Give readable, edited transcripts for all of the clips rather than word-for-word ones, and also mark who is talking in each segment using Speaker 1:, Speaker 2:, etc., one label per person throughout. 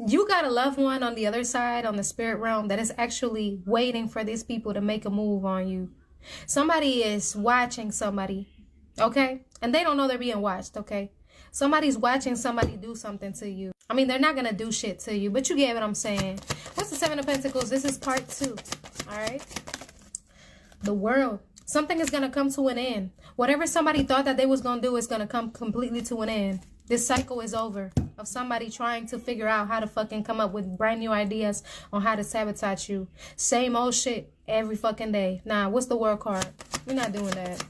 Speaker 1: You got a loved one on the other side, on the spirit realm, that is actually waiting for these people to make a move on you. Somebody is watching somebody, okay? And they don't know they're being watched, okay? Somebody's watching somebody do something to you. I mean, they're not going to do shit to you, but you get what I'm saying. What's the Seven of Pentacles? This is part 2, all right? The world. Something is going to come to an end. Whatever somebody thought that they was going to do is going to come completely to an end. This cycle is over of somebody trying to figure out how to fucking come up with brand new ideas on how to sabotage you. Same old shit every fucking day. Nah, what's the World card? We're not doing that.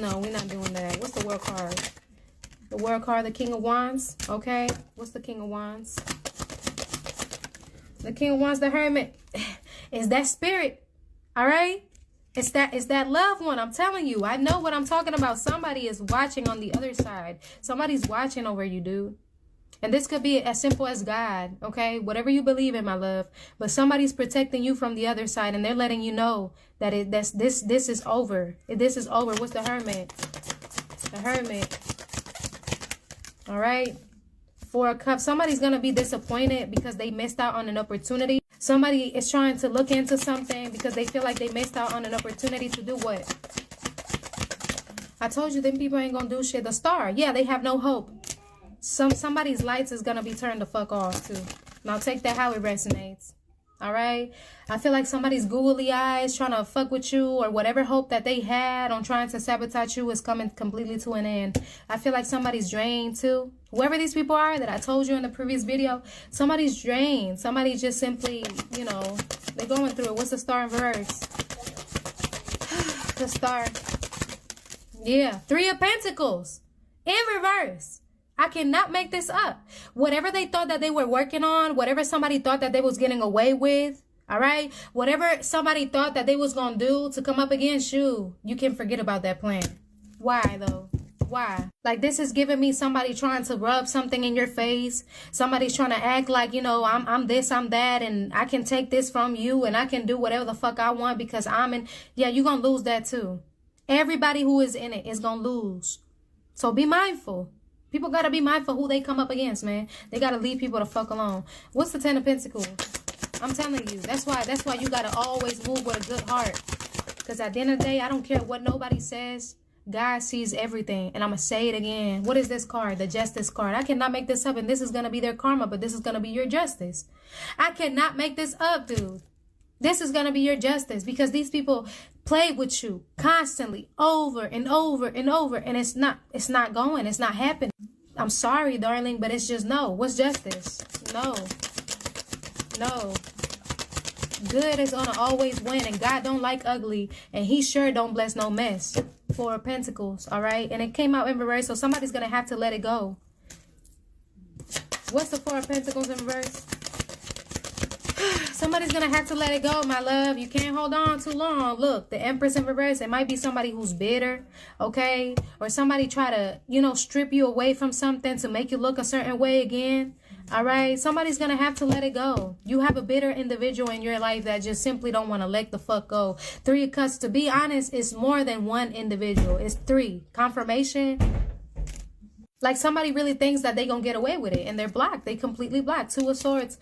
Speaker 1: No, we're not doing that. What's the World card? The World card, the King of Wands. Okay, what's the King of Wands? The King of Wands, the Hermit. Is that spirit, all right? It's that loved one. I'm telling you, I know what I'm talking about. Somebody is watching on the other side. Somebody's watching over you, dude. And this could be as simple as God, okay? Whatever you believe in, my love. But somebody's protecting you from the other side, and they're letting you know that this is over. This is over. What's the Hermit? The Hermit. All right? Four of Cups. Somebody's going to be disappointed because they missed out on an opportunity. Somebody is trying to look into something because they feel like they missed out on an opportunity to do what? I told you, them people ain't gonna do shit. The Star, yeah, they have no hope. Somebody's lights is gonna be turned the fuck off too. Now take that how it resonates. All right? I feel like somebody's googly eyes trying to fuck with you, or whatever hope that they had on trying to sabotage you is coming completely to an end. I feel like somebody's drained too. Whoever these people are that I told you in the previous video, somebody's drained. Somebody just simply, you know, they're going through it. What's the Star in reverse? The Star. Yeah, Three of Pentacles in reverse. I cannot make this up. Whatever they thought that they were working on, whatever somebody thought that they was getting away with, all right? Whatever somebody thought that they was going to do to come up against you, you can forget about that plan. Why, though? Why? Like, this is giving me somebody trying to rub something in your face. Somebody's trying to act like, you know, I'm this, I'm that, and I can take this from you, and I can do whatever the fuck I want because I'm in. Yeah, you're going to lose that, too. Everybody who is in it is going to lose. So be mindful. People got to be mindful who they come up against, man. They got to leave people the fuck alone. What's the Ten of Pentacles? I'm telling you, that's why you got to always move with a good heart. Because at the end of the day, I don't care what nobody says. God sees everything. And I'm going to say it again. What is this card? The Justice card. I cannot make this up, and this is going to be their karma, but this is going to be your justice. I cannot make this up, dude. This is going to be your justice, because these people play with you constantly over and over and over, and it's not going. It's not happening. I'm sorry, darling, but it's just no. What's justice? No. No. Good is going to always win, and God don't like ugly, and he sure don't bless no mess. Four of Pentacles, all right? And it came out in reverse, so somebody's going to have to let it go. What's the Four of Pentacles in reverse? Somebody's going to have to let it go, my love. You can't hold on too long. Look, the Empress in reverse, it might be somebody who's bitter, okay? Or somebody try to, you know, strip you away from something to make you look a certain way again, all right? Somebody's going to have to let it go. You have a bitter individual in your life that just simply don't want to let the fuck go. Three of Cups, to be honest, it's more than one individual. It's three. Confirmation. Like, somebody really thinks that they're going to get away with it, and they're blocked. They completely blocked. Two of Swords.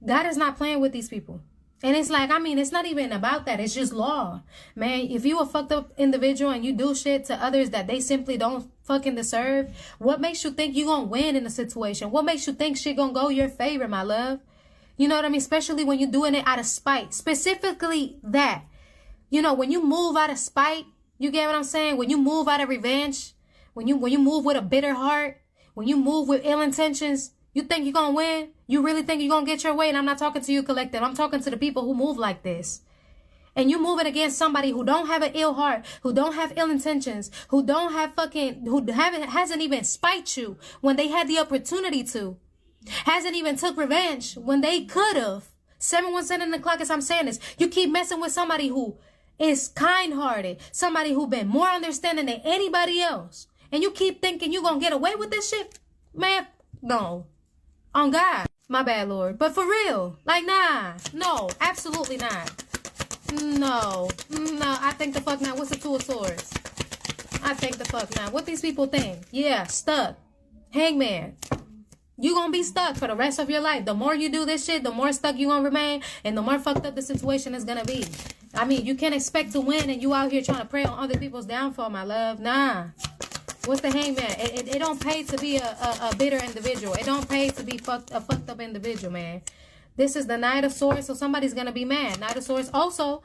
Speaker 1: God is not playing with these people. And it's like, I mean, it's not even about that. It's just law. Man, if you a fucked up individual and you do shit to others that they simply don't fucking deserve, what makes you think you gonna win in a situation? What makes you think shit gonna go your favor, my love? You know what I mean? Especially when you're doing it out of spite. Specifically that. You know, when you move out of spite, you get what I'm saying? When you move out of revenge, when you move with a bitter heart, when you move with ill intentions, you think you're going to win? You really think you're going to get your way? And I'm not talking to you, collective. I'm talking to the people who move like this. And you moving against somebody who don't have an ill heart, who don't have ill intentions, who don't have fucking, hasn't even spite you when they had the opportunity to. Hasn't even took revenge when they could have. 717 in the clock as I'm saying this. You keep messing with somebody who is kind-hearted. Somebody who been more understanding than anybody else. And you keep thinking you're going to get away with this shit? Man, no. On God. My bad, Lord. But for real. Like, nah. No. Absolutely not. No. No. I think the fuck not. What's the Two of Swords? I think the fuck not. What these people think? Yeah. Stuck. Hangman. You're going to be stuck for the rest of your life. The more you do this shit, the more stuck you're going to remain, and the more fucked up the situation is going to be. I mean, you can't expect to win and you out here trying to prey on other people's downfall, my love. Nah. What's the hangman? It don't pay to be a bitter individual. It don't pay to be a fucked up individual, man. This is the Knight of Swords, so somebody's going to be mad. Knight of Swords also,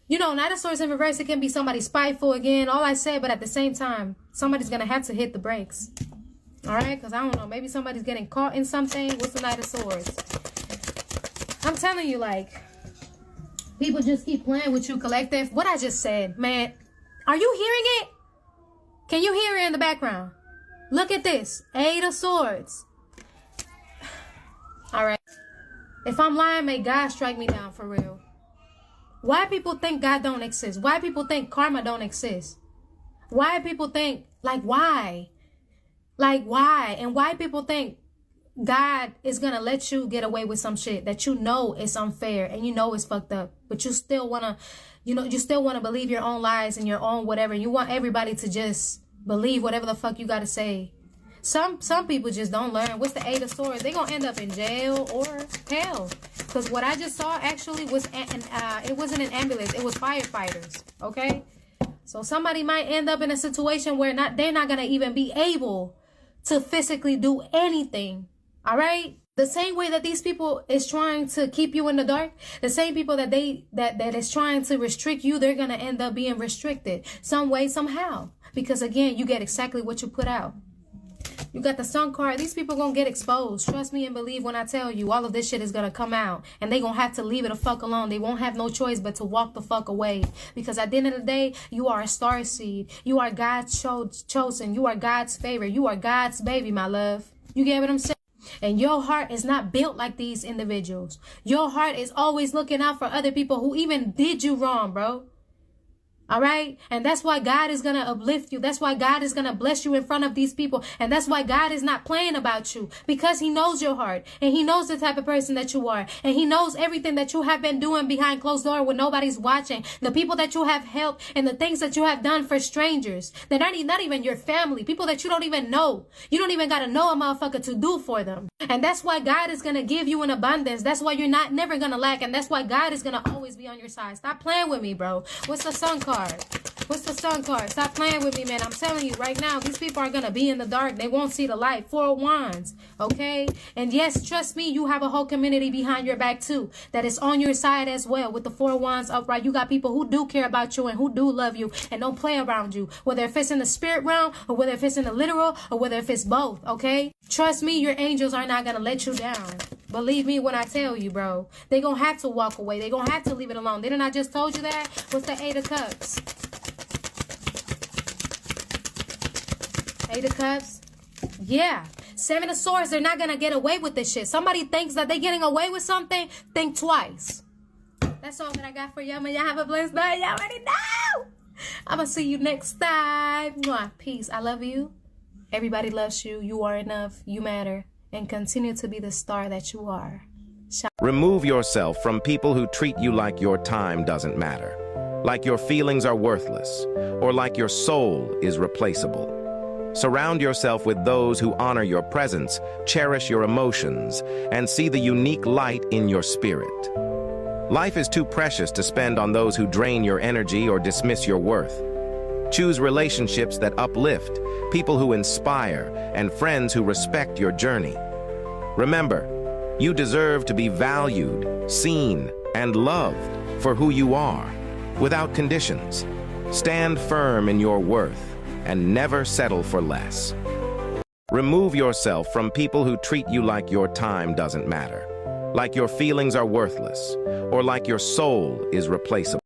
Speaker 1: you know, Knight of Swords in reverse, it can be somebody spiteful again, all I said, but at the same time, somebody's going to have to hit the brakes. All right, because I don't know. Maybe somebody's getting caught in something. What's the Knight of Swords? I'm telling you, like, people just keep playing with you, collective. What I just said, man, are you hearing it? Can you hear it in the background? Look at this. 8 of Swords. All right. If I'm lying, may God strike me down for real. Why people think God don't exist? Why people think karma don't exist? Why people think, like, why? Like, why? And why people think God is going to let you get away with some shit that you know is unfair and you know is fucked up, but you still want to, you know, you still want to believe your own lies and your own whatever. You want everybody to just believe whatever the fuck you got to say. Some people just don't learn. What's the 8 of Swords? They're going to end up in jail or hell. Because what I just saw actually was, it wasn't an ambulance. It was firefighters. Okay? So somebody might end up in a situation where they're not going to even be able to physically do anything. All right? The same way that these people is trying to keep you in the dark, the same people that is trying to restrict you, they're going to end up being restricted some way, somehow. Because again, you get exactly what you put out. You got the Sun card. These people going to get exposed. Trust me and believe when I tell you, all of this shit is going to come out. And they going to have to leave it the fuck alone. They won't have no choice but to walk the fuck away. Because at the end of the day, you are a star seed. You are God's chosen. You are God's favorite. You are God's baby, my love. You get what I'm saying? And your heart is not built like these individuals. Your heart is always looking out for other people who even did you wrong, bro. All right. And that's why God is going to uplift you. That's why God is going to bless you in front of these people. And that's why God is not playing about you, because he knows your heart and he knows the type of person that you are. And he knows everything that you have been doing behind closed door when nobody's watching, the people that you have helped and the things that you have done for strangers. They're not even your family, people that you don't even know. You don't even got to know a motherfucker to do for them. And that's why God is going to give you an abundance. That's why you're never going to lack. And that's why God is going to always be on your side. Stop playing with me, bro. What's the Sun card? What's the Sun card? Stop playing with me, man. I'm telling you right now, these people are going to be in the dark. They won't see the light. 4 of Wands. Okay? And yes, trust me, you have a whole community behind your back too that is on your side as well. With the 4 of Wands upright, you got people who do care about you and who do love you and don't play around you. Whether if it's in the spirit realm or whether if it's in the literal or whether if it's both. Okay? Trust me, your angels are not going to let you down. Believe me when I tell you, bro. They're going to have to walk away. They're going to have to leave it alone. Didn't I just told you that? What's the 8 of Cups? 8 of Cups. Yeah. 7 of Swords. They're not going to get away with this shit. Somebody thinks that they're getting away with something. Think twice. That's all that I got for y'all. Man, y'all have a blessed night. Y'all already know. I'm going to see you next time. Mwah. Peace. I love you. Everybody loves you. You are enough. You matter. And continue to be the star that you are.
Speaker 2: Remove yourself from people who treat you like your time doesn't matter, like your feelings are worthless, or like your soul is replaceable. Surround yourself with those who honor your presence, cherish your emotions, and see the unique light in your spirit. Life is too precious to spend on those who drain your energy or dismiss your worth. Choose relationships that uplift, people who inspire, and friends who respect your journey. Remember, you deserve to be valued, seen, and loved for who you are, without conditions. Stand firm in your worth and never settle for less. Remove yourself from people who treat you like your time doesn't matter, like your feelings are worthless, or like your soul is replaceable.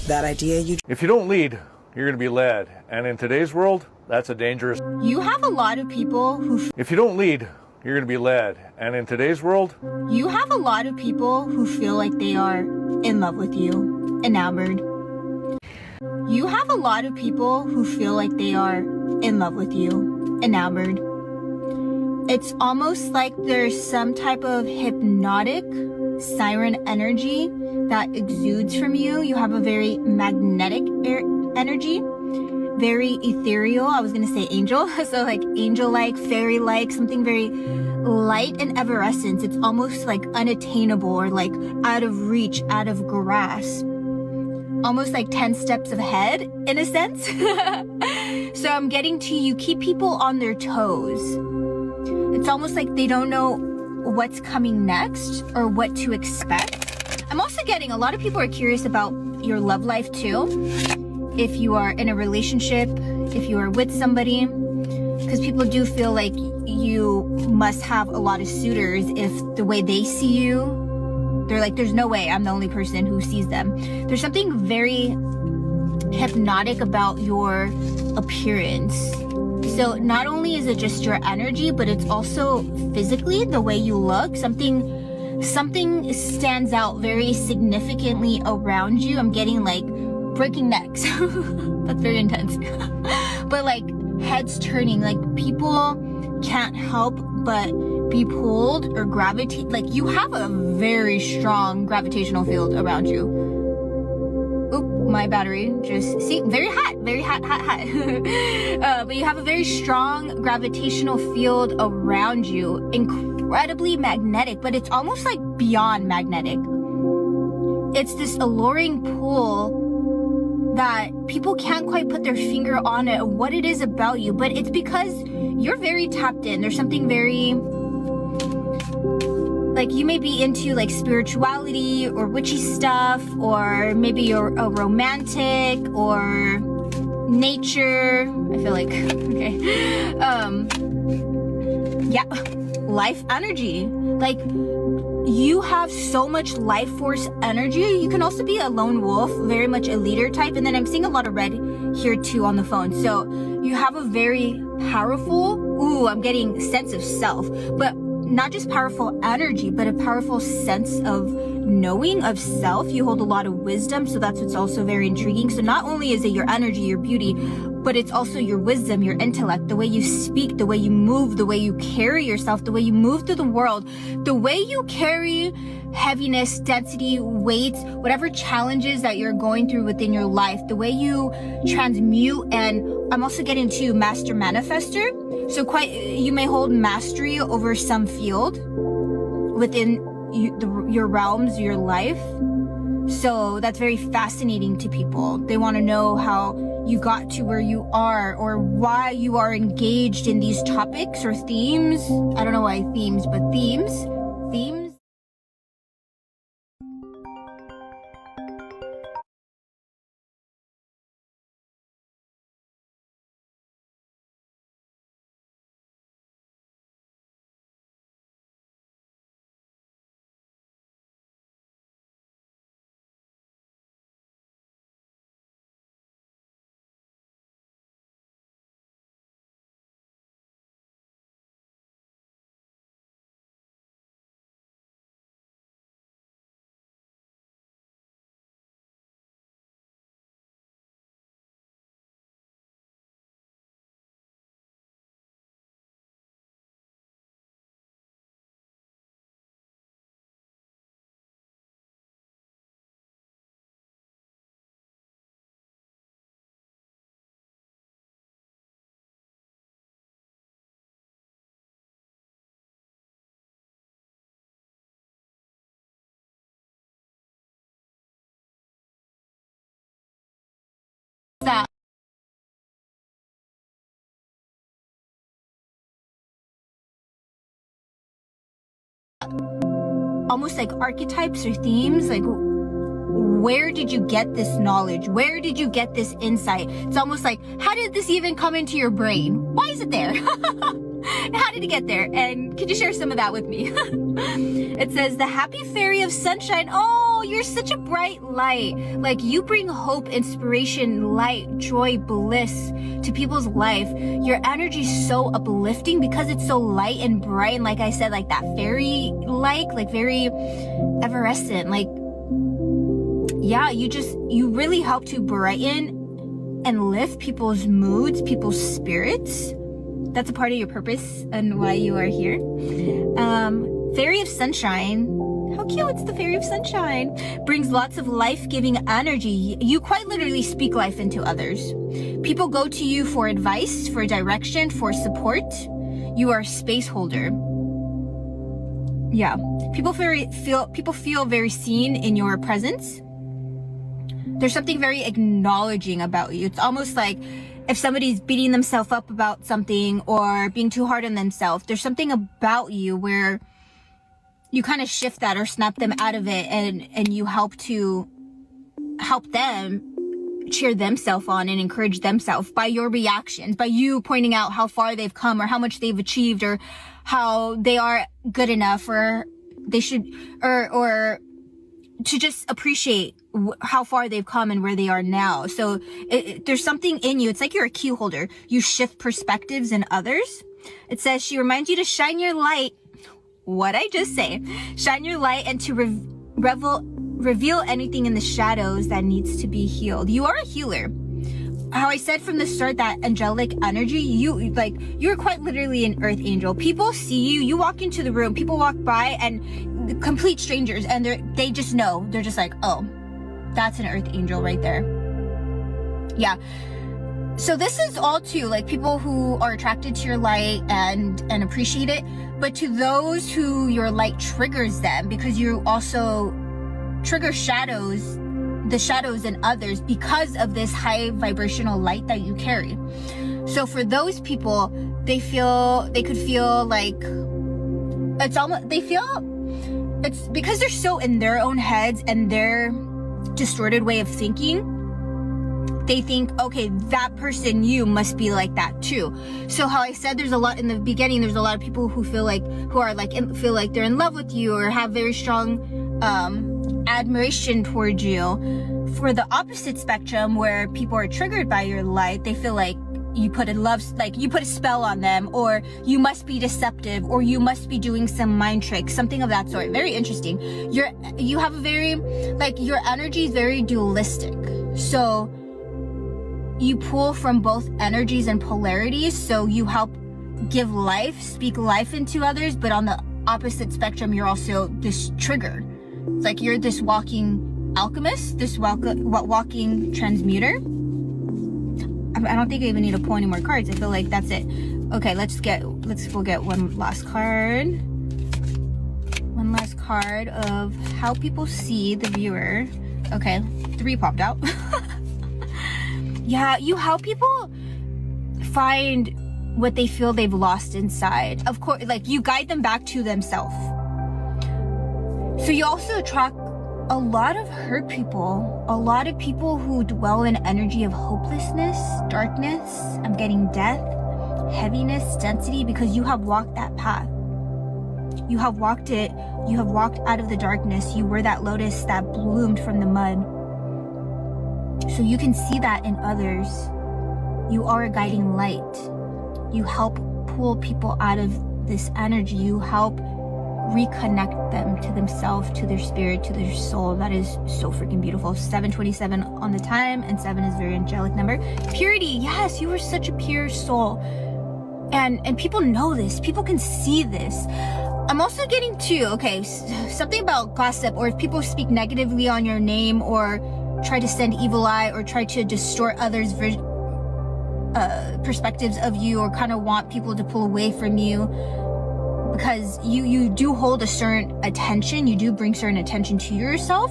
Speaker 3: That idea you...
Speaker 4: If you don't lead, you're going to be led. And in today's world, that's a dangerous...
Speaker 5: You have a lot of people who...
Speaker 4: If you don't lead, you're going to be led. And in today's world...
Speaker 5: You have a lot of people who feel like they are in love with you, enamored. You have a lot of people who feel like they are in love with you, enamored. It's almost like there's some type of hypnotic siren energy that exudes from you. You have a very magnetic energy, very ethereal. I was going to say angel. So like angel-like, fairy-like, something very light and evanescence. It's almost like unattainable or like out of reach, out of grasp. Almost like 10 steps ahead in a sense. So I'm getting to you keep people on their toes. It's almost like they don't know what's coming next or what to expect. I'm also getting a lot of people are curious about your love life too. If you are in a relationship, if you are with somebody, because people do feel like you must have a lot of suitors if the way they see you, they're like, there's no way I'm the only person who sees them. There's something very hypnotic about your appearance. So not only is it just your energy, but it's also physically the way you look. Something stands out very significantly around you. I'm getting like breaking necks. That's very intense. But like heads turning, like people can't help but be pulled or gravitate. Like you have a very strong gravitational field around you. Oop, my battery just, see, very hot. But you have a very strong gravitational field around you, incredibly magnetic, but it's almost like beyond magnetic. It's this alluring pull that people can't quite put their finger on it, what it is about you, but it's because you're very tapped in. There's something very, like you may be into like spirituality or witchy stuff, or maybe you're a romantic or nature. I feel like, okay. Yeah, life energy. Like you have so much life force energy. You can also be a lone wolf, very much a leader type. And then I'm seeing a lot of red here too on the phone. So you have a very powerful, I'm getting sense of self, but not just powerful energy, but a powerful sense of knowing of self. You hold a lot of wisdom, so that's what's also very intriguing. So not only is it your energy, your beauty, but it's also your wisdom, your intellect, the way you speak, the way you move, the way you carry yourself, the way you move through the world, the way you carry heaviness, density, weight, whatever challenges that you're going through within your life, the way you transmute. And I'm also getting to master manifester. So you may hold mastery over some field within your realms, your life. So that's very fascinating to people. They want to know how you got to where you are, or why you are engaged in these topics or themes. I don't know why themes, but themes. That almost like archetypes or themes, like where did you get this knowledge? Where did you get this insight? It's almost like, how did this even come into your brain? Why is it there? How did it get there? And could you share some of that with me? It says, the happy fairy of sunshine. Oh, you're such a bright light. Like you bring hope, inspiration, light, joy, bliss to people's life. Your energy is so uplifting because it's so light and bright. And like I said, like that fairy-like very evanescent. Like, yeah, you really help to brighten and lift people's moods, people's spirits. That's a part of your purpose and why you are here. Fairy of sunshine. How cute, it's the fairy of sunshine. Brings lots of life-giving energy. You quite literally speak life into others. People go to you for advice, for direction, for support. You are a space holder. Yeah, people feel very seen in your presence. There's something very acknowledging about you. It's almost like if somebody's beating themselves up about something or being too hard on themselves, there's something about you where you kind of shift that or snap them out of it, and you help them cheer themselves on and encourage themselves by your reactions, by you pointing out how far they've come or how much they've achieved or how they are good enough or they should, or to just appreciate how far they've come and where they are now. So there's something in you. It's like you're a key holder. You shift perspectives in others. It says she reminds you to shine your light. What I just say, shine your light and to reveal anything in the shadows that needs to be healed. You are a healer. How I said from the start, that angelic energy, you're quite literally an earth angel. People see you, you walk into the room, people walk by and complete strangers, and they just know. They're just like, oh, that's an earth angel right there. Yeah. So this is all too, like, people who are attracted to your light and appreciate it, but to those who your light triggers them, because you also trigger the shadows in others because of this high vibrational light that you carry. So for those people, they could feel like it's because they're so in their own heads and their distorted way of thinking. They think, okay, that person, you must be like that too. So how I said there's a lot in the beginning, there's a lot of people who feel like they're in love with you or have very strong admiration towards you. For the opposite spectrum, where people are triggered by your light, they feel like you put a spell on them, or you must be deceptive, or you must be doing some mind tricks, something of that sort. Very interesting. You have a very, your energy is very dualistic. So you pull from both energies and polarities. So you help give life, speak life into others, but on the opposite spectrum, you're also this trigger. It's like you're this walking alchemist, this walking transmuter. I don't think I even need to pull any more cards. I feel like that's it. Okay, let's go get one last card. One last card of how people see the viewer. Okay, 3 popped out. Yeah, you help people find what they feel they've lost inside. Of course, you guide them back to themselves. So you also attract a lot of hurt people, a lot of people who dwell in energy of hopelessness, darkness. I'm getting death, heaviness, density, because you have walked that path. You have walked it. You have walked out of the darkness. You were that lotus that bloomed from the mud. So you can see that in others. You are a guiding light. You help pull people out of this energy. You help reconnect them to themselves, to their spirit, to their soul. That is so freaking beautiful. 727 on the time, and 7 is a very angelic number. Purity, yes, you are such a pure soul. And people know this. People can see this. I'm also getting to, okay, something about gossip, or if people speak negatively on your name, or try to send evil eye, or try to distort others' perspectives of you, or kind of want people to pull away from you, because you do hold a certain attention. You do bring certain attention to yourself.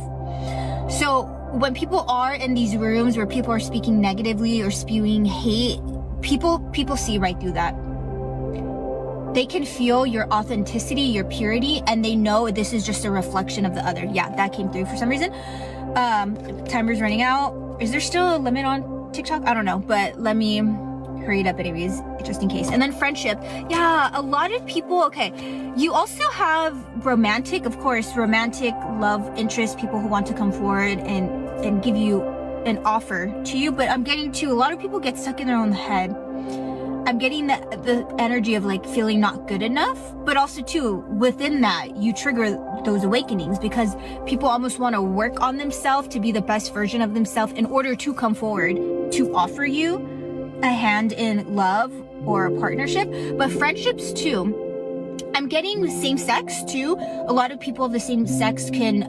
Speaker 5: So when people are in these rooms where people are speaking negatively or spewing hate, people see right through that. They can feel your authenticity, your purity, and they know this is just a reflection of the other. Yeah, that came through for some reason. Timer's running out. Is there still a limit on TikTok? I don't know, but let me hurry it up anyways, just in case. And then friendship. Yeah, a lot of people, okay. You also have romantic, of course, romantic love interest, people who want to come forward and give you an offer to you. But I'm getting to, a lot of people get stuck in their own head. I'm getting the energy of feeling not good enough, but also too, within that, you trigger those awakenings, because people almost want to work on themselves to be the best version of themselves in order to come forward to offer you a hand in love or a partnership. But friendships too. I'm getting same sex too. A lot of people of the same sex can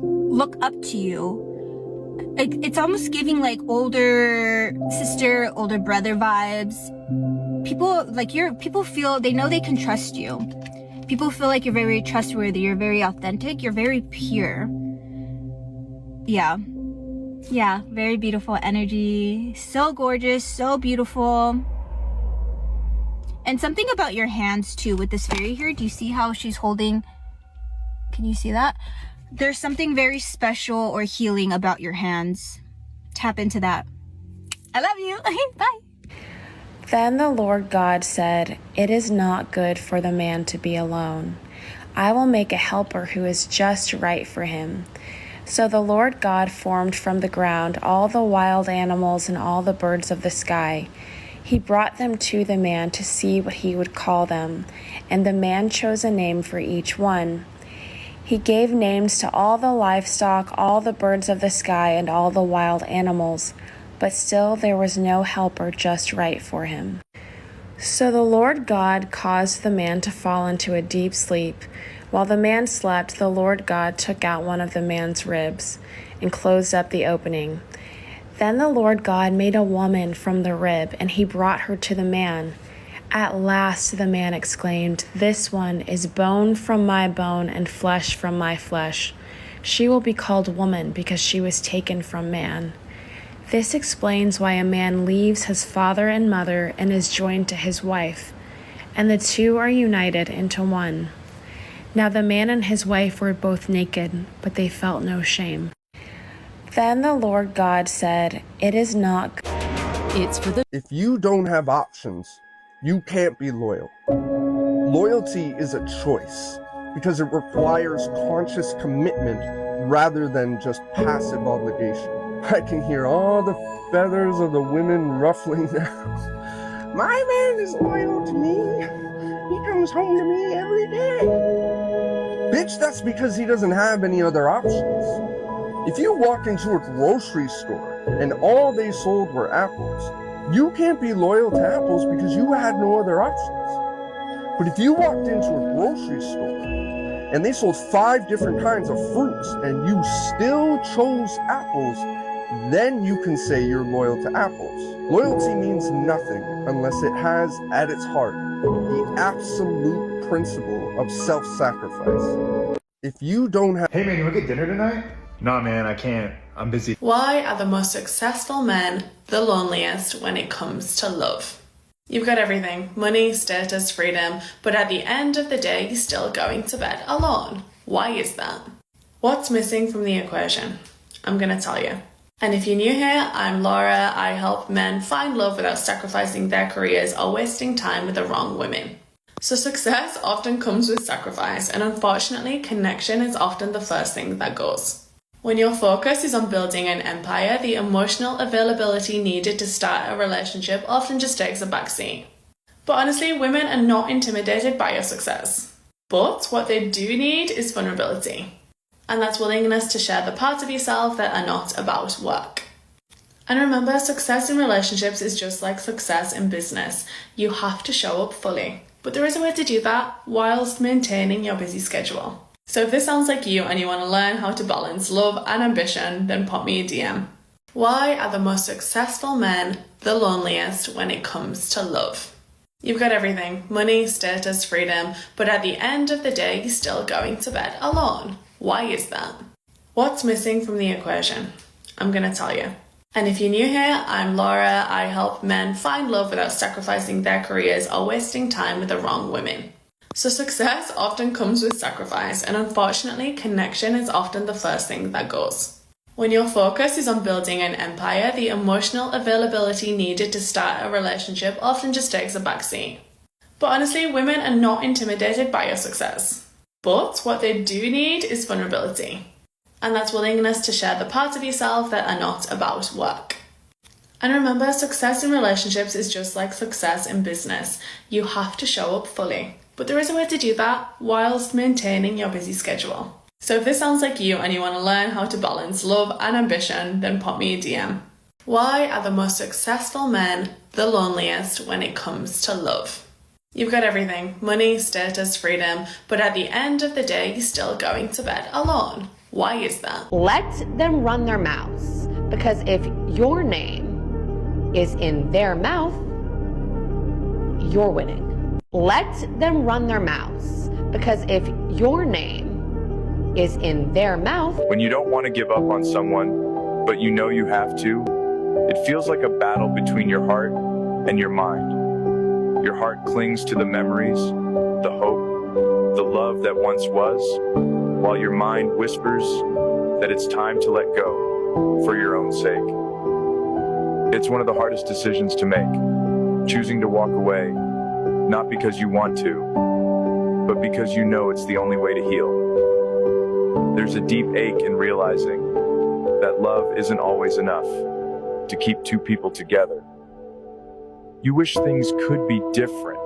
Speaker 5: look up to you. It's almost giving older sister, older brother vibes. People people feel, they know they can trust you. People feel like you're very trustworthy, you're very authentic, you're very pure. Yeah, very beautiful energy, so gorgeous, so beautiful. And something about your hands too with this fairy here. Do you see how she's holding? Can you see that? There's something very special or healing about your hands. Tap into that. I love you. Bye.
Speaker 3: Then the Lord God said, "It is not good for the man to be alone. I will make a helper who is just right for him." So the Lord God formed from the ground all the wild animals and all the birds of the sky. He brought them to the man to see what he would call them, and the man chose a name for each one. He gave names to all the livestock, all the birds of the sky, and all the wild animals, but still there was no helper just right for him. So the Lord God caused the man to fall into a deep sleep. While the man slept, the Lord God took out one of the man's ribs and closed up the opening. Then the Lord God made a woman from the rib, and he brought her to the man. At last the man exclaimed, "This one is bone from my bone and flesh from my flesh. She will be called woman because she was taken from man." This explains why a man leaves his father and mother and is joined to his wife, and the two are united into one. Now the man and his wife were both naked, but they felt no shame. Then the Lord God said, "It is not good."
Speaker 6: If you don't have options, you can't be loyal. Loyalty is a choice because it requires conscious commitment rather than just passive obligation. I can hear all the feathers of the women ruffling now. My man is loyal to me. He comes home to me every day. Bitch, that's because he doesn't have any other options. If you walked into a grocery store and all they sold were apples, you can't be loyal to apples because you had no other options. But if you walked into a grocery store and they sold 5 different kinds of fruits and you still chose apples, then you can say you're loyal to apples. Loyalty means nothing unless it has at its heart the absolute principle of self-sacrifice. If you don't have...
Speaker 7: Hey man, you wanna get dinner tonight? Nah man, I can't. I'm busy.
Speaker 8: Why are the most successful men the loneliest when it comes to love? You've got everything, money, status, freedom, but at the end of the day, you're still going to bed alone. Why is that? What's missing from the equation? I'm gonna tell you. And if you're new here, I'm Laura. I help men find love without sacrificing their careers or wasting time with the wrong women. So success often comes with sacrifice, and unfortunately, connection is often the first thing that goes. When your focus is on building an empire, the emotional availability needed to start a relationship often just takes a backseat. But honestly, women are not intimidated by your success. But what they do need is vulnerability. And that's willingness to share the parts of yourself that are not about work. And remember, success in relationships is just like success in business. You have to show up fully. But there is a way to do that whilst maintaining your busy schedule. So if this sounds like you and you want to learn how to balance love and ambition, then pop me a DM. Why are the most successful men the loneliest when it comes to love? You've got everything, money, status, freedom, but at the end of the day, you're still going to bed alone. Why is that? What's missing from the equation? I'm gonna tell you. And if you're new here, I'm Laura. I help men find love without sacrificing their careers or wasting time with the wrong women. So success often comes with sacrifice, and unfortunately, connection is often the first thing that goes. When your focus is on building an empire, the emotional availability needed to start a relationship often just takes a backseat. But honestly, women are not intimidated by your success. But what they do need is vulnerability. And that's willingness to share the parts of yourself that are not about work. And remember, success in relationships is just like success in business. You have to show up fully. But there is a way to do that whilst maintaining your busy schedule. So if this sounds like you and you want to learn how to balance love and ambition, then pop me a DM. Why are the most successful men the loneliest when it comes to love? You've got everything, money, status, freedom, but at the end of the day, you're still going to bed alone. Why is that?
Speaker 9: Let them run their mouths, because if your name is in their mouth, you're winning. Let them run their mouths, Because if your name is in their mouth,
Speaker 4: When you don't want to give up on someone, but you know you have to, it feels like a battle between your heart and your mind. Your heart clings to the memories, the hope, the love that once was, while your mind whispers that it's time to let go for your own sake. It's one of the hardest decisions to make, choosing to walk away, not because you want to, but because you know it's the only way to heal. There's a deep ache in realizing that love isn't always enough to keep two people together. You wish things could be different,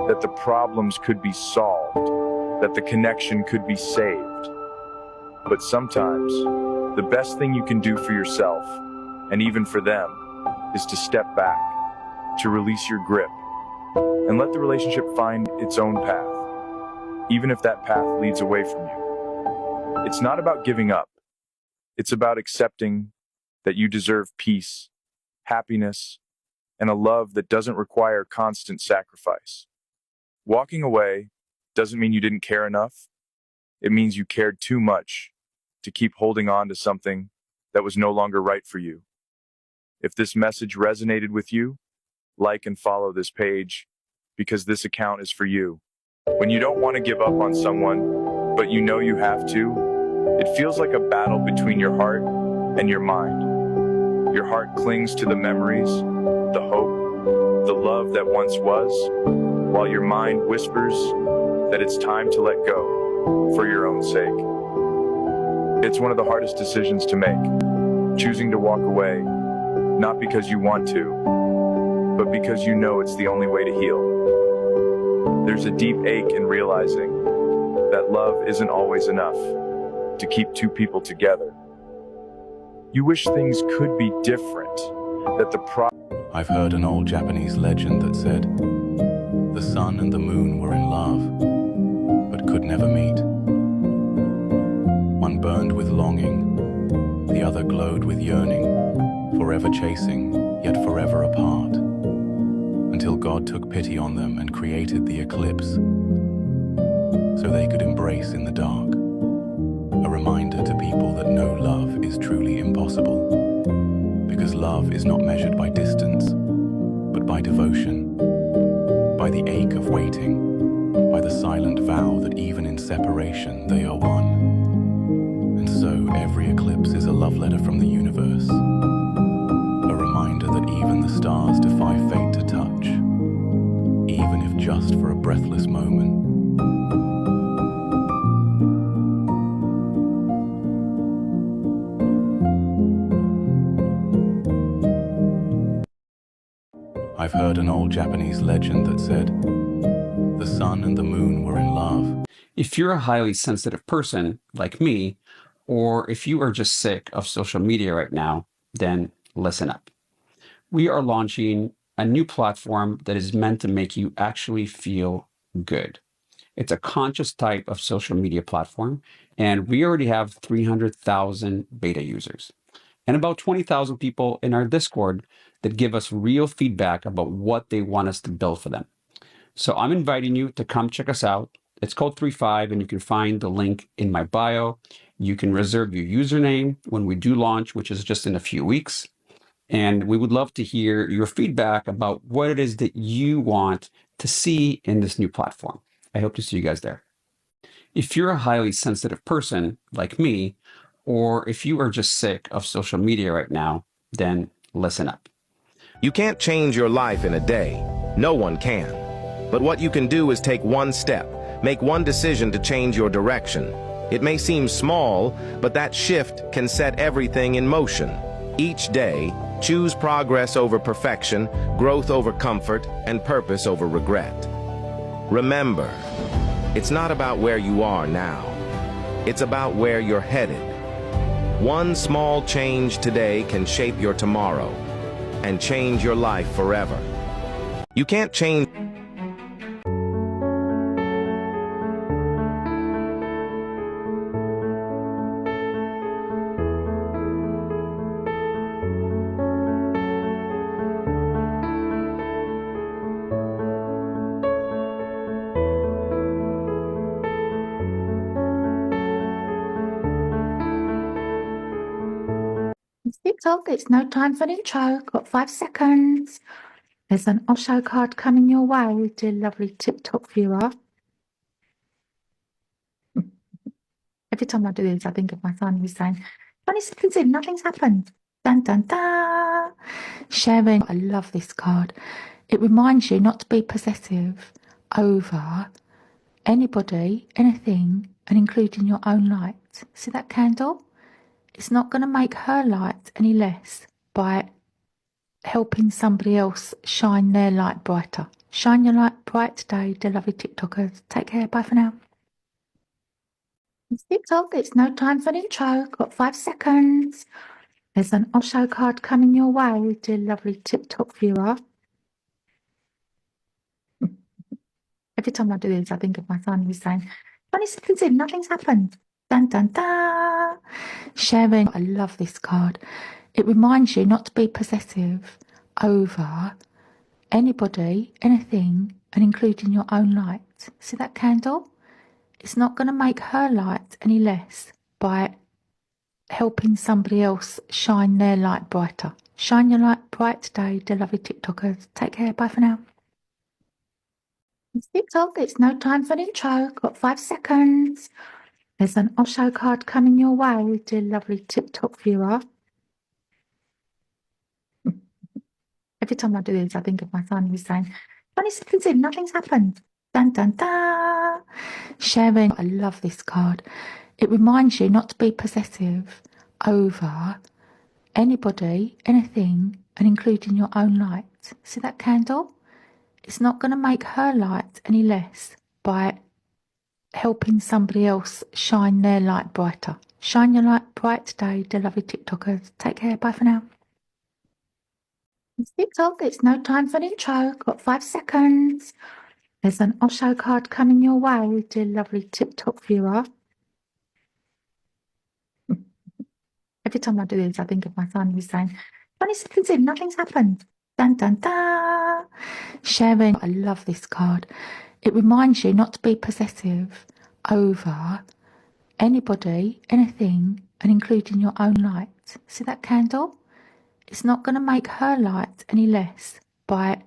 Speaker 4: that the problems could be solved, that the connection could be saved. But sometimes, the best thing you can do for yourself, and even for them, is to step back, to release your grip, and let the relationship find its own path, even if that path leads away from you. It's not about giving up. It's about accepting that you deserve peace, happiness, and a love that doesn't require constant sacrifice. Walking away doesn't mean you didn't care enough. It means you cared too much to keep holding on to something that was no longer right for you. If this message resonated with you, like and follow this page, because this account is for you. When you don't want to give up on someone, but you know you have to, it feels like a battle between your heart and your mind. Your heart clings to the memories, the hope, the love that once was, while your mind whispers that it's time to let go for your own sake. It's one of the hardest decisions to make, choosing to walk away, not because you want to, but because you know it's the only way to heal. There's a deep ache in realizing that love isn't always enough to keep two people together. You wish things could be different, that the
Speaker 10: I've heard an old Japanese legend that said, the sun and the moon were in love, but could never meet. One burned with longing, the other glowed with yearning, forever chasing, yet forever apart, until God took pity on them and created the eclipse, so they could embrace in the dark. A reminder to people that no love is truly impossible, because love is not measured by distance, but by devotion, by the ache of waiting, by the silent vow that even in separation they are one. And so every eclipse is a love letter from the universe, a reminder that even the stars defy fate to touch, even if just for a breathless moment. I've heard an old Japanese legend that said, the sun and the moon were in love.
Speaker 11: If you're a highly sensitive person like me, or if you are just sick of social media right now, then listen up. We are launching a new platform that is meant to make you actually feel good. It's a conscious type of social media platform, and we already have 300,000 beta users and about 20,000 people in our Discord that give us real feedback about what they want us to build for them. So I'm inviting you to come check us out. It's called 3-5, and you can find the link in my bio. You can reserve your username when we do launch, which is just in a few weeks. And we would love to hear your feedback about what it is that you want to see in this new platform. I hope to see you guys there. If you're a highly sensitive person like me, or if you are just sick of social media right now, then listen up.
Speaker 2: You can't change your life in a day. No one can. But what you can do is take one step, make one decision to change your direction. It may seem small, but that shift can set everything in motion. Each day, choose progress over perfection, growth over comfort, and purpose over regret. Remember, it's not about where you are now. It's about where you're headed. One small change today can shape your tomorrow and change your life forever. You can't change
Speaker 12: TikTok, it's no time for an intro. Got 5 seconds. There's an Osho card coming your way, dear lovely TikTok viewer. Every time I do this, I think of my son who's saying, 20 seconds in, nothing's happened. Dun, dun, dun. Sharing, I love this card. It reminds you not to be possessive over anybody, anything, and including your own light. See that candle? It's not going to make her light any less by helping somebody else shine their light brighter. Shine your light bright today, dear lovely TikTokers. Take care. Bye for now. It's TikTok. It's no time for an intro. Got 5 seconds. There's an Osho card coming your way, dear lovely TikTok viewer. Every time I do this, I think of my son who's saying, 20 seconds in, nothing's happened. Dun, dun, dun. Sharing, I love this card. It reminds you not to be possessive over anybody, anything, and including your own light. See that candle? It's not going to make her light any less by helping somebody else shine their light brighter. Shine your light bright today, dear lovely TikTokers. Take care. Bye for now. It's TikTok. It's no time for an intro. Got 5 seconds. There's an Osho card coming your way, dear lovely TikTok viewer. Every time I do this, I think of my son who's saying, 20 seconds in, nothing's happened. Dun, dun, dun. Sharing, I love this card. It reminds you not to be possessive over anybody, anything, and including your own light. See that candle? It's not going to make her light any less by helping somebody else shine their light brighter. Shine your light bright today, dear lovely TikTokers. Take care. Bye for now. It's TikTok. It's no time for an intro. Got 5 seconds. There's an Osho card coming your way, dear lovely TikTok viewer. Every time I do this, I think of my son who's saying, 20 seconds in, nothing's happened. Dun, dun, dun. Sharing, I love this card. It reminds you not to be possessive over anybody, anything, and including your own light. See that candle? It's not going to make her light any less by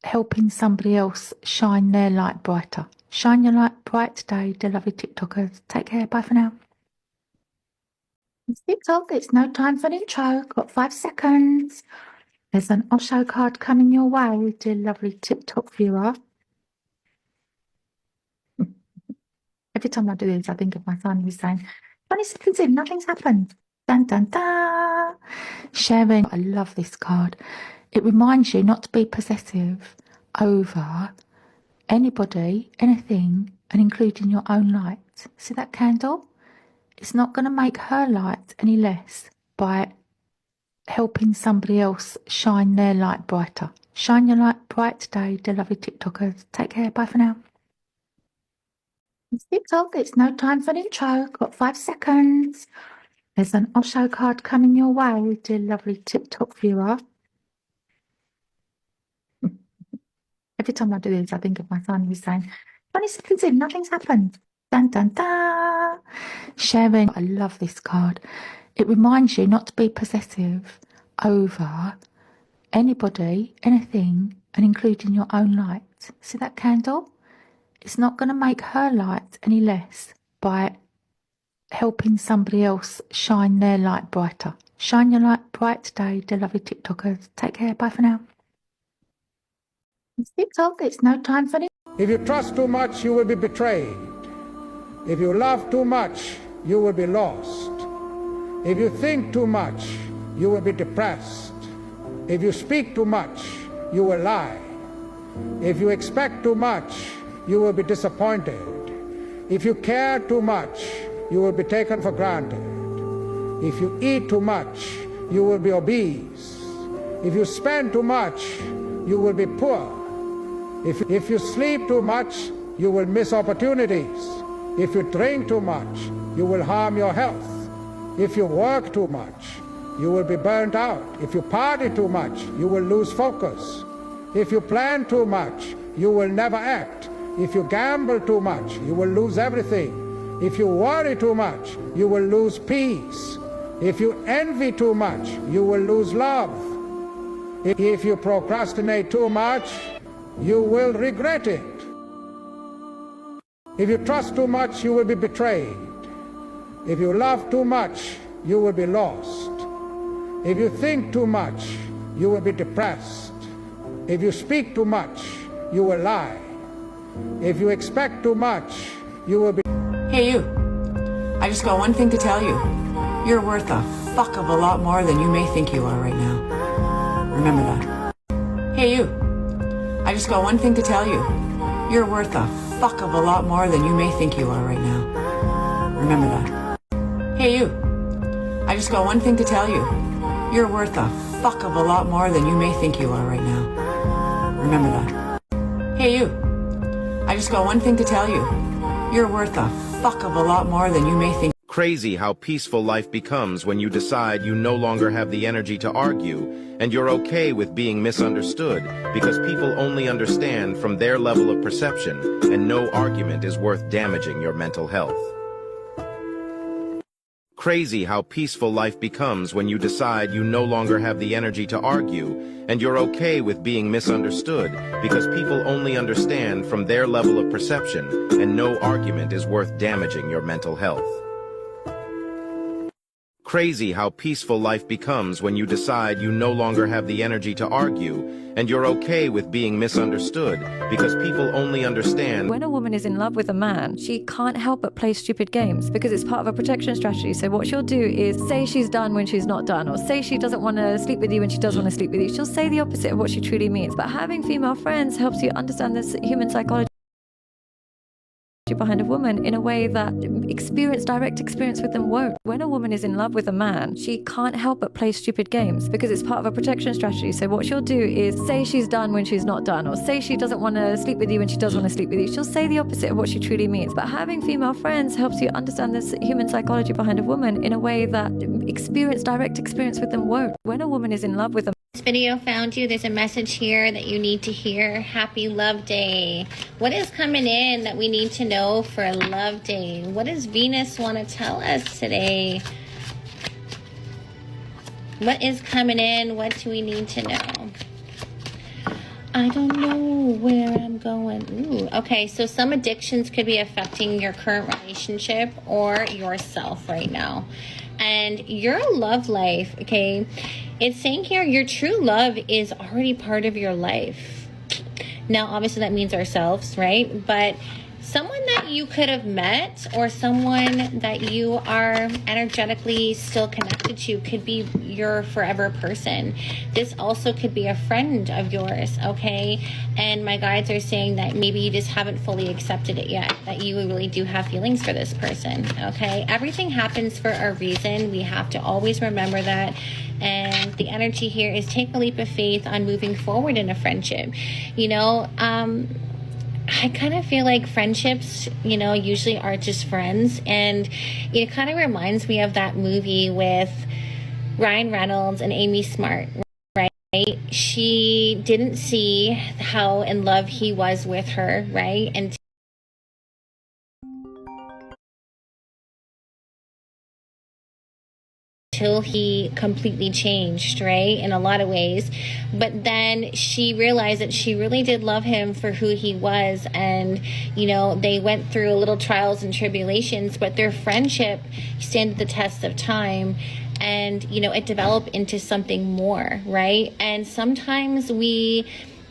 Speaker 12: helping somebody else shine their light brighter. Shine your light bright today, dear lovely TikTokers. Take care. Bye for now. It's TikTok. It's no time for an intro. Got 5 seconds. There's an Osho card coming your way, dear lovely TikTok viewer. Every time I do this, I think of my son who's saying, 20 seconds in, nothing's happened. Dun, dun, dun. Sharing, I love this card. It reminds you not to be possessive over anybody, anything, and including your own light. See that candle? It's not going to make her light any less by helping somebody else shine their light brighter. Shine your light bright today, dear lovely TikTokers. Take care. Bye for now. It's TikTok. It's no time for an intro. Got 5 seconds. There's an Osho card coming your way, dear lovely TikTok viewer. Every time I do this, I think of my son who's saying, 20 seconds in, nothing's happened. Dun, dun, dun. Sharing, I love this card. It reminds you not to be possessive over anybody, anything, and including your own light. See that candle? It's not going to make her light any less by helping somebody else shine their light brighter. Shine your light bright today, dear lovely TikTokers. Take care. Bye for now. It's TikTok. It's no time for it.
Speaker 13: If you trust too much, you will be betrayed. If you love too much, you will be lost. If you think too much, you will be depressed. If you speak too much, you will lie. If you expect too much, you will be disappointed. If you care too much, you will be taken for granted. If you eat too much, you will be obese. If you spend too much, you will be poor. If you sleep too much, you will miss opportunities. If you drink too much, you will harm your health. If you work too much, you will be burnt out. If you party too much, you will lose focus. If you plan too much, you will never act. If you gamble too much, you will lose everything. If you worry too much, you will lose peace. If you envy too much, you will lose love. If you procrastinate too much, you will regret it. If you trust too much, you will be betrayed. If you love too much, you will be lost. If you think too much, you will be depressed. If you speak too much, you will lie. If you expect too much, you will be...
Speaker 14: Hey you, I just got one thing to tell you. You're worth a fuck of a lot more than you may think you are right now. Remember that. Hey you, I just got one thing to tell you. You're worth a fuck of a lot more than you may think you are right now. Remember that. Hey you, I just got one thing to tell you. You're worth a fuck of a lot more than you may think you are right now. Remember that. Hey you, I just got one thing to tell you. You're worth a fuck of a lot more than you may think.
Speaker 2: Crazy how peaceful life becomes when you decide you no longer have the energy to argue and you're okay with being misunderstood because people only understand from their level of perception and no argument is worth damaging your mental health. Crazy how peaceful life becomes when you decide you no longer have the energy to argue and you're okay with being misunderstood because people only understand from their level of perception and no argument is worth damaging your mental health. Crazy how peaceful life becomes when you decide you no longer have the energy to argue and you're okay with being misunderstood because people only understand.
Speaker 15: When a woman is in love with a man, she can't help but play stupid games because it's part of a protection strategy. So what she'll do is say she's done when she's not done, or say she doesn't want to sleep with you when she does want to sleep with you. She'll say the opposite of what she truly means. But having female friends helps you understand this human psychology behind a woman in a way that direct experience with them won't. When a woman is in love with a man, she can't help but play stupid games because it's part of a protection strategy. So what she'll do is say she's done when she's not done, or say she doesn't want to sleep with you when she does want to sleep with you. She'll say the opposite of what she truly means. But having female friends helps you understand this human psychology behind a woman in a way that direct experience with them won't. When a woman is in love with a
Speaker 16: This video found you. There's a message here that you need to hear. Happy Love Day. What is coming in that we need to know for Love Day? What does Venus want to tell us today? What is coming in? What do we need to know? I don't know where I'm going. Ooh, okay, so some addictions could be affecting your current relationship or yourself right now. And your love life, okay, it's saying here your true love is already part of your life. Now, obviously that means ourselves, right? But someone that you could have met or someone that you are energetically still connected to could be your forever person. This also could be a friend of yours, okay? And my guides are saying that maybe you just haven't fully accepted it yet, that you really do have feelings for this person, okay? Everything happens for a reason. We have to always remember that. And the energy here is take a leap of faith on moving forward in a friendship. You know, I kind of feel like friendships, you know, usually are just friends. And it kind of reminds me of that movie with Ryan Reynolds and Amy Smart, right? She didn't see how in love he was with her, right? And until he completely changed, right, in a lot of ways. But then she realized that she really did love him for who he was. And, you know, they went through little trials and tribulations, but their friendship stood the test of time. And, you know, it developed into something more, right? And sometimes we,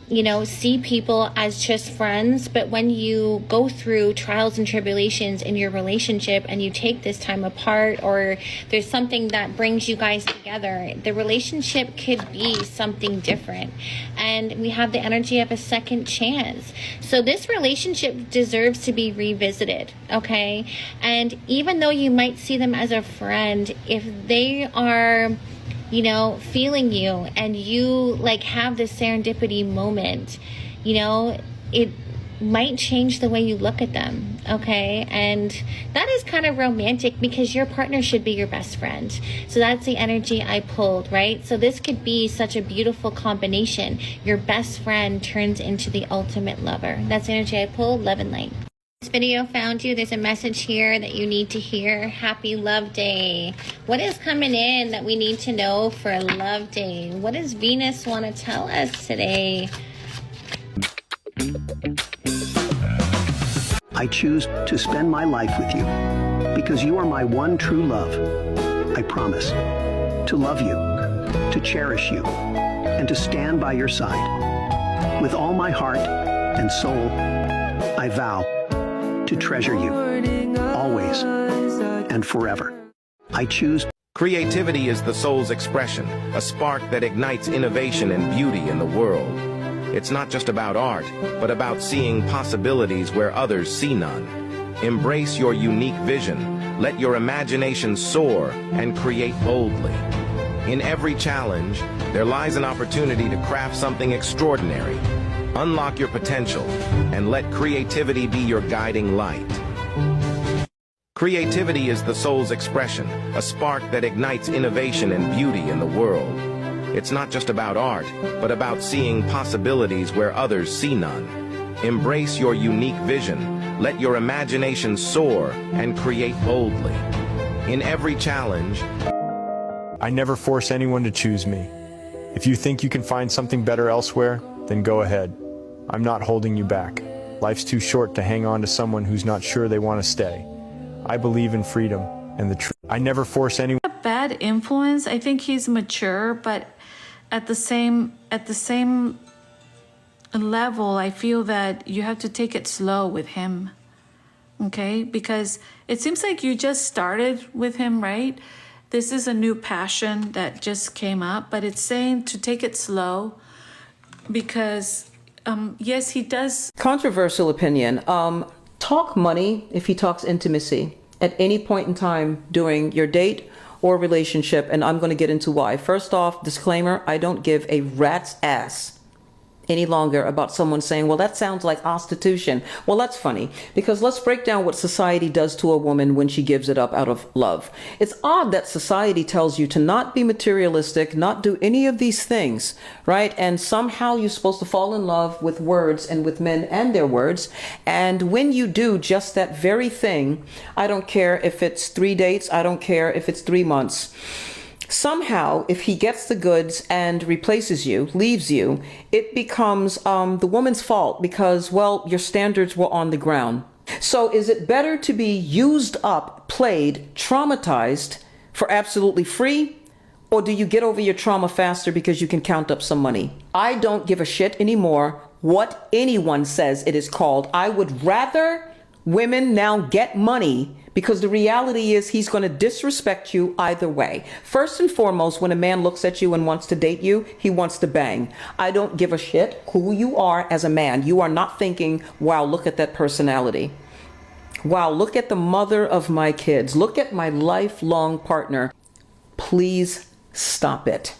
Speaker 16: you know, see people as just friends, but when you go through trials and tribulations in your relationship and you take this time apart, or there's something that brings you guys together, the relationship could be something different. And we have the energy of a second chance. So this relationship deserves to be revisited, okay? And even though you might see them as a friend, if they are, you know, feeling you and you like have this serendipity moment, you know, it might change the way you look at them, okay? And that is kind of romantic because your partner should be your best friend. So that's the energy I pulled, right? So this could be such a beautiful combination. Your best friend turns into the ultimate lover. That's the energy I pulled. Love and light. This video found you. There's a message here that you need to hear. Happy Love Day. What is coming in that we need to know for Love Day? What does Venus want to tell us today?
Speaker 17: I choose to spend my life with you because you are my one true love. I promise to love you, to cherish you, and to stand by your side. With all my heart and soul, I vow to treasure you, always and forever. I choose.
Speaker 2: Creativity is the soul's expression, a spark that ignites innovation and beauty in the world. It's not just about art, but about seeing possibilities where others see none. Embrace your unique vision, let your imagination soar, and create boldly. In every challenge, there lies an opportunity to craft something extraordinary. Unlock your potential, and let creativity be your guiding light. Creativity is the soul's expression, a spark that ignites innovation and beauty in the world. It's not just about art, but about seeing possibilities where others see none. Embrace your unique vision, let your imagination soar, and create boldly. In every challenge,
Speaker 7: I never force anyone to choose me. If you think you can find something better elsewhere, then go ahead. I'm not holding you back. Life's too short to hang on to someone who's not sure they want to stay. I believe in freedom and the truth. I never force anyone.
Speaker 12: A bad influence. I think he's mature, but at the same level, I feel that you have to take it slow with him. Okay? Because it seems like you just started with him, right? This is a new passion that just came up, but it's saying to take it slow because yes, he does.
Speaker 18: Controversial opinion. Talk money if he talks intimacy at any point in time during your date or relationship, and I'm going to get into why. First off, disclaimer, I don't give a rat's ass any longer about someone saying, well, that sounds like prostitution. Well, that's funny, because let's break down what society does to a woman when she gives it up out of love. It's odd that society tells you to not be materialistic, not do any of these things, right? And somehow you're supposed to fall in love with words and with men and their words. And when you do just that very thing, I don't care if it's 3 dates, I don't care if it's 3 months. Somehow, if he gets the goods and replaces you, leaves you, it becomes the woman's fault because, well, your standards were on the ground. So is it better to be used up, played, traumatized for absolutely free? Or do you get over your trauma faster because you can count up some money? I don't give a shit anymore what anyone says it is called. I would rather women now get money, because the reality is he's going to disrespect you either way. First and foremost, when a man looks at you and wants to date you, he wants to bang. I don't give a shit who you are as a man. You are not thinking, wow, look at that personality. Wow, look at the mother of my kids. Look at my lifelong partner. Please stop it.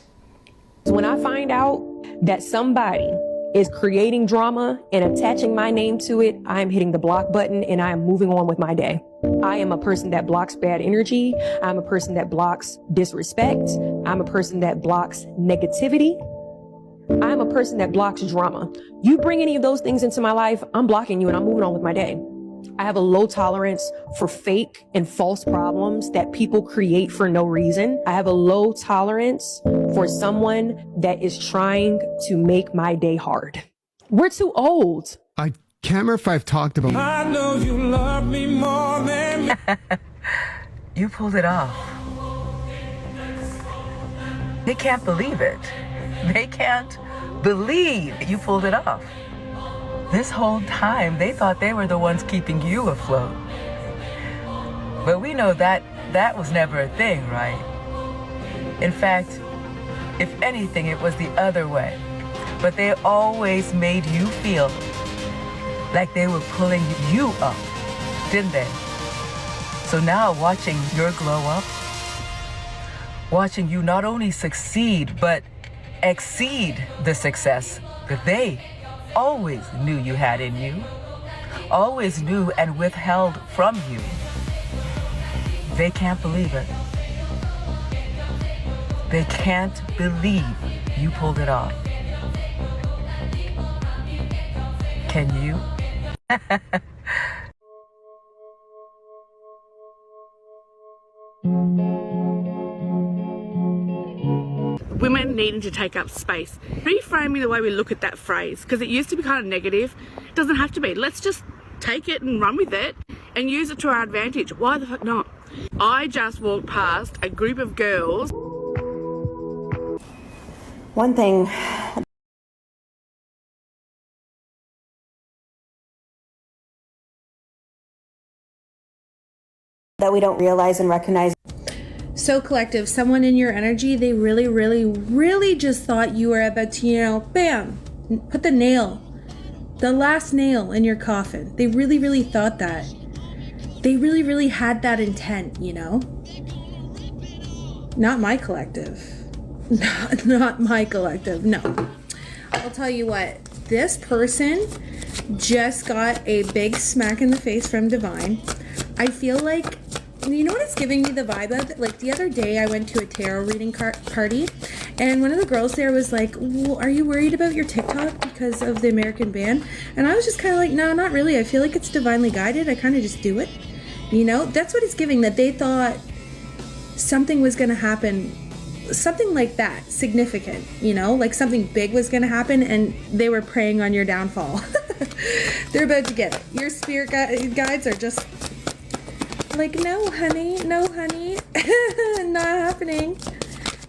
Speaker 19: When I find out that somebody is creating drama and attaching my name to it, I am hitting the block button and I am moving on with my day. I am a person that blocks bad energy. I'm a person that blocks disrespect. I'm a person that blocks negativity. I'm a person that blocks drama. You bring any of those things into my life, I'm blocking you and I'm moving on with my day. I have a low tolerance for fake and false problems that people create for no reason. I have a low tolerance for someone that is trying to make my day hard. We're too old.
Speaker 20: I can't remember if I've talked about.
Speaker 21: I know you love me more than me.
Speaker 22: You pulled it off. They can't believe it. They can't believe you pulled it off. This whole time, they thought they were the ones keeping you afloat. But we know that that was never a thing, right? In fact, if anything, it was the other way. But they always made you feel like they were pulling you up, didn't they? So now watching your glow up, watching you not only succeed, but exceed the success that they always knew you had in you, always knew and withheld from you. They can't believe it. They can't believe you pulled it off. Can you?
Speaker 1: women needing to take up space. Reframing the way we look at that phrase, because it used to be kind of negative. It doesn't have to be. Let's just take it and run with it and use it to our advantage. Why the fuck not? I just walked past a group of girls.
Speaker 5: One thing that we don't realize and recognize.
Speaker 3: So collective, someone in your energy, they really, really, really just thought you were about to, you know, bam, put the nail, the last nail in your coffin. They really, really thought that. They really, really had that intent, you know? Not my collective. Not my collective, no. I'll tell you what, this person just got a big smack in the face from Divine. I feel like, you know what it's giving me the vibe of? Like the other day I went to a tarot reading party and one of the girls there was like, well, are you worried about your TikTok because of the American ban? And I was just kind of like, no, not really. I feel like it's divinely guided. I kind of just do it. You know, that's what it's giving, that they thought something was going to happen, something like that, significant, you know, like something big was going to happen and they were preying on your downfall. They're about to get it. Your spirit guides are just like, no, honey, not happening.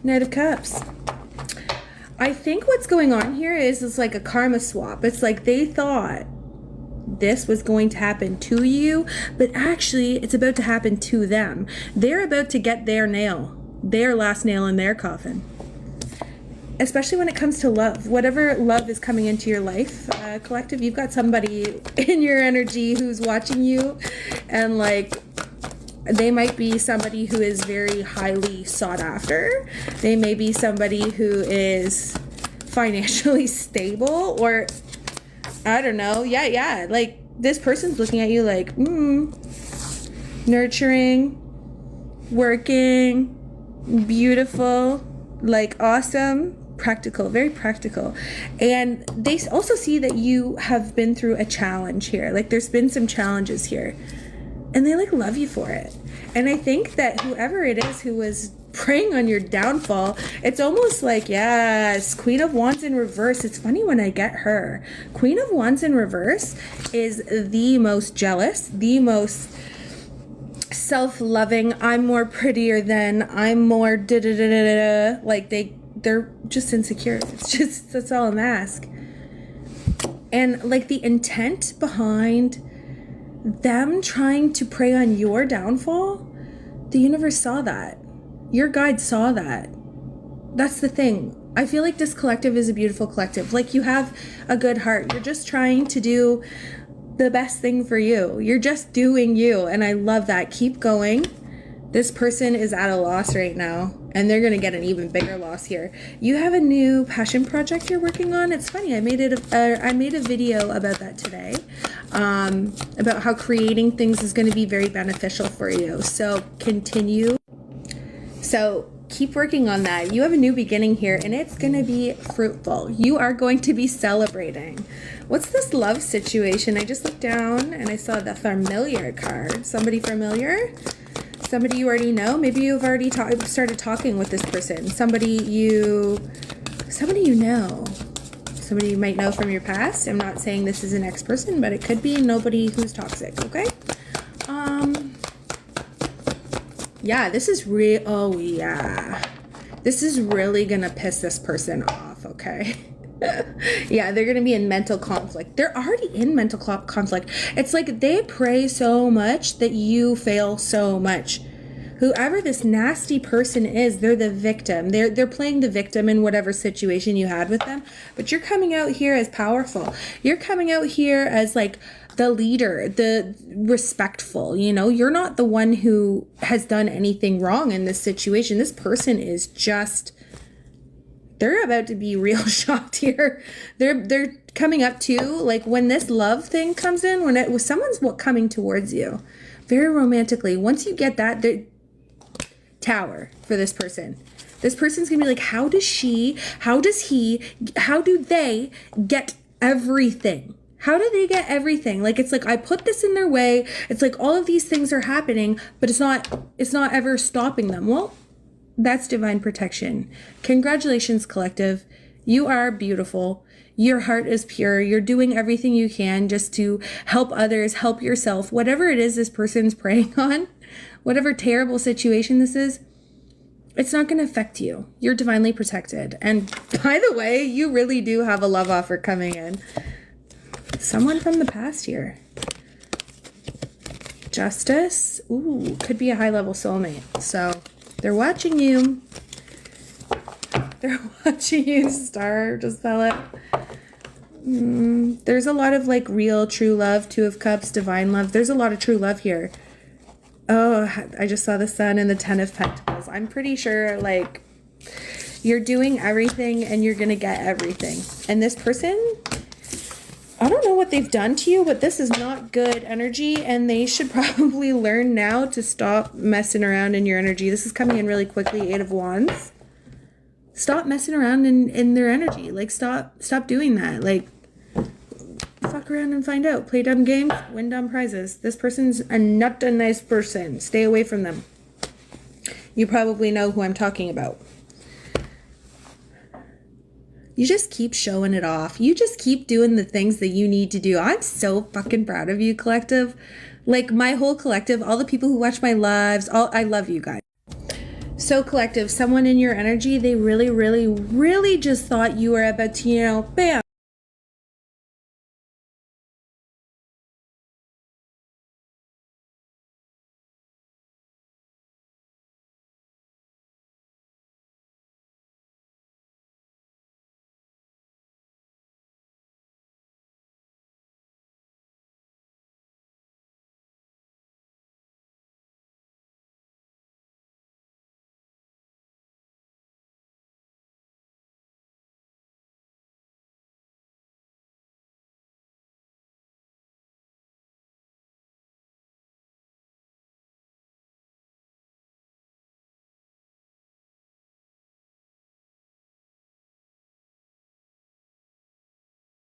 Speaker 3: Knight of Cups. I think what's going on here is like a karma swap. It's like they thought this was going to happen to you, but actually it's about to happen to them. They're about to get their nail, their last nail in their coffin. Especially when it comes to love. Whatever love is coming into your life, collective, you've got somebody in your energy who's watching you, and like, they might be somebody who is very highly sought after. They may be somebody who is financially stable, or I don't know. Yeah. Like this person's looking at you like, nurturing, working, beautiful, like awesome, practical, very practical. And they also see that you have been through a challenge here. Like there's been some challenges here. And they like love you for it. And I think that whoever it is who was preying on your downfall, it's almost like, yes, Queen of Wands in reverse. It's funny when I get her. Queen of Wands in reverse is the most jealous, the most self-loving. I'm more prettier than, I'm more da-da-da-da-da. Like they're just insecure. It's just, that's all a mask. And like the intent behind them trying to prey on your downfall, the universe saw that. Your guide saw that. That's the thing. I feel like this collective is a beautiful collective. Like you have a good heart. You're just trying to do the best thing for you. You're just doing you. And I love that. Keep going. This person is at a loss right now, and they're going to get an even bigger loss here. You have a new passion project you're working on. It's funny. I made a video about that today, about how creating things is going to be very beneficial for you. So continue. So keep working on that. You have a new beginning here, and it's going to be fruitful. You are going to be celebrating. What's this love situation? I just looked down and I saw the familiar card. Somebody familiar? Somebody you already know. Maybe you've already started talking with this person. Somebody you know. Somebody you might know from your past. I'm not saying this is an ex-person, but it could be nobody who's toxic, okay? Yeah, this is oh yeah. This is really gonna piss this person off, okay? Yeah, they're gonna be in mental conflict. They're already in mental conflict. It's like they pray so much that you fail so much. Whoever this nasty person is, they're the victim. They're playing the victim in whatever situation you had with them. But you're coming out here as powerful. You're coming out here as like the leader, the respectful, you know? You're not the one who has done anything wrong in this situation. This person is just, they're about to be real shocked here. They're coming up to, like when this love thing comes in, when someone's coming towards you very romantically, once you get that, tower for this person. This person's gonna be like, how do they get everything? How do they get everything? Like, it's like, I put this in their way. It's like all of these things are happening, but it's not ever stopping them. Well, That's divine protection. Congratulations, collective. You are beautiful. Your heart is pure. You're doing everything you can just to help others, help yourself. Whatever it is this person's preying on, whatever terrible situation this is, it's not going to affect you. You're divinely protected. And by the way, you really do have a love offer coming in. Someone from the past here. Justice. Ooh, could be a high-level soulmate. So they're watching you. They're watching you, Star. Just spell it. There's a lot of like real true love. 2 of Cups, divine love. There's a lot of true love here. Oh, I just saw the Sun and the 10 of Pentacles. I'm pretty sure like you're doing everything and you're gonna get everything. And this person, I don't know what they've done to you, but this is not good energy, and they should probably learn now to stop messing around in your energy. This is coming in really quickly. 8 of Wands. Stop messing around in their energy. Like stop doing that. Like fuck around and find out. Play dumb games, win dumb prizes. This person's not a nice person. Stay away from them. You probably know who I'm talking about. You just keep showing it off. You just keep doing the things that you need to do. I'm so fucking proud of you, collective. Like my whole collective, all the people who watch my lives, I love you guys. So collective, someone in your energy, they really, really, really just thought you were about to, bam,